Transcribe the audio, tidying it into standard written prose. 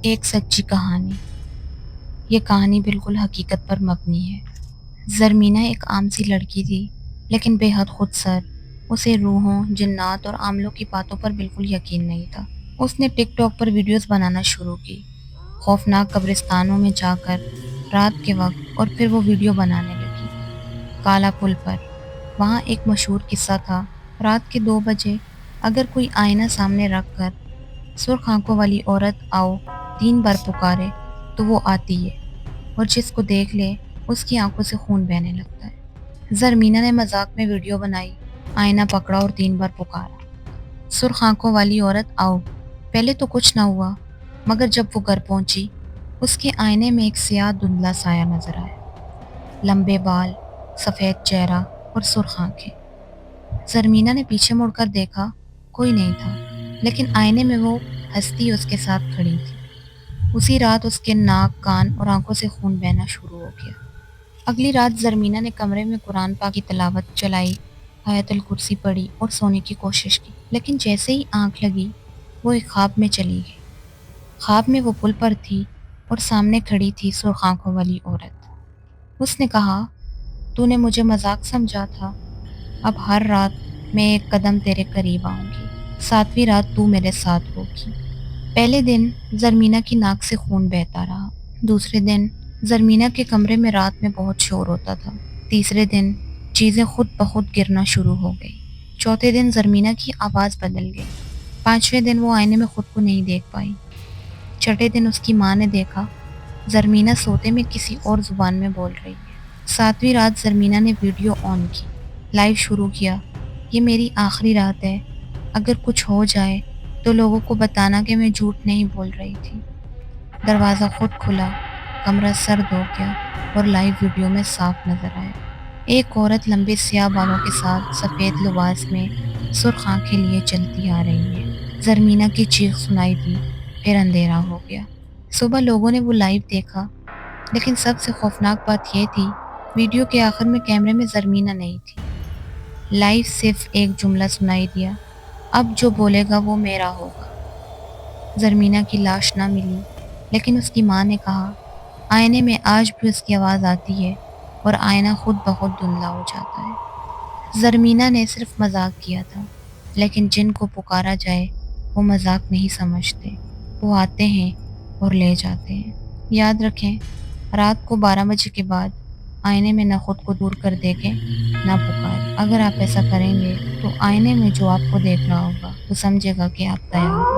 ایک سچی کہانی۔ یہ کہانی بالکل حقیقت پر مبنی ہے۔ زرمینہ ایک عام سی لڑکی تھی، لیکن بے حد خود سر۔ اسے روحوں، جنات اور عاملوں کی باتوں پر بالکل یقین نہیں تھا۔ اس نے ٹک ٹاک پر ویڈیوز بنانا شروع کی، خوفناک قبرستانوں میں جا کر رات کے وقت، اور پھر وہ ویڈیو بنانے لگی کالا پل پر۔ وہاں ایک مشہور قصہ تھا، رات کے 2 بجے اگر کوئی آئینہ سامنے رکھ کر سرخ آنکھوں والی عورت آؤ 3 بار پکارے تو وہ آتی ہے، اور جس کو دیکھ لے اس کی آنکھوں سے خون بہنے لگتا ہے۔ زرمینہ نے مذاق میں ویڈیو بنائی، آئینہ پکڑا اور 3 بار پکارا، سرخ آنکھوں والی عورت آؤ۔ پہلے تو کچھ نہ ہوا، مگر جب وہ گھر پہنچی اس کے آئینے میں ایک سیاہ دھندلا سایہ نظر آیا، لمبے بال، سفید چہرہ اور سرخ آنکھیں۔ زرمینہ نے پیچھے مڑ کر دیکھا، کوئی نہیں تھا، لیکن آئینے میں وہ ہستی اس کے ساتھ کھڑی تھی۔ اسی رات اس کے ناک، کان اور آنکھوں سے خون بہنا شروع ہو گیا۔ اگلی رات زرمینہ نے کمرے میں قرآن پاک کی تلاوت چلائی، آیت الکرسی پڑھی اور سونے کی کوشش کی، لیکن جیسے ہی آنکھ لگی وہ ایک خواب میں چلی گئی۔ خواب میں وہ پل پر تھی اور سامنے کھڑی تھی سرخ آنکھوں والی عورت۔ اس نے کہا، تو نے مجھے مذاق سمجھا تھا، اب ہر رات میں ایک قدم تیرے قریب آؤں گی، 7ویں رات تو میرے ساتھ ہوگی۔ پہلے دن زرمینہ کی ناک سے خون بہتا رہا، دوسرے دن زرمینہ کے کمرے میں رات میں بہت شور ہوتا تھا، تیسرے دن چیزیں خود بخود گرنا شروع ہو گئی، چوتھے دن زرمینہ کی آواز بدل گئی، 5ویں دن وہ آئینے میں خود کو نہیں دیکھ پائی، چھٹے دن اس کی ماں نے دیکھا زرمینہ سوتے میں کسی اور زبان میں بول رہی ہے۔ 7ویں رات زرمینہ نے ویڈیو آن کی، لائیو شروع کیا، یہ میری آخری رات ہے، اگر کچھ ہو جائے تو لوگوں کو بتانا کہ میں جھوٹ نہیں بول رہی تھی۔ دروازہ خود کھلا، کمرہ سرد ہو گیا اور لائیو ویڈیو میں صاف نظر آیا ایک عورت لمبے سیاہ بالوں کے ساتھ سفید لباس میں سرخ آنکھیں لیے چلتی آ رہی ہے۔ زرمینہ کی چیخ سنائی دی، پھر اندھیرا ہو گیا۔ صبح لوگوں نے وہ لائیو دیکھا، لیکن سب سے خوفناک بات یہ تھی، ویڈیو کے آخر میں کیمرے میں زرمینہ نہیں تھی۔ لائیو صرف ایک جملہ سنائی دیا، اب جو بولے گا وہ میرا ہوگا۔ زرمینہ کی لاش نہ ملی، لیکن اس کی ماں نے کہا آئینے میں آج بھی اس کی آواز آتی ہے اور آئینہ خود بخود دھندلا ہو جاتا ہے۔ زرمینہ نے صرف مذاق کیا تھا، لیکن جن کو پکارا جائے وہ مذاق نہیں سمجھتے، وہ آتے ہیں اور لے جاتے ہیں۔ یاد رکھیں، رات کو 12 بجے کے بعد آئینے میں نہ خود کو دور کر دیکھیں نہ پکاریں۔ اگر آپ ایسا کریں گے تو آئینے میں جو آپ کو دیکھ رہا ہوگا وہ سمجھے گا کہ آپ تیار ہیں۔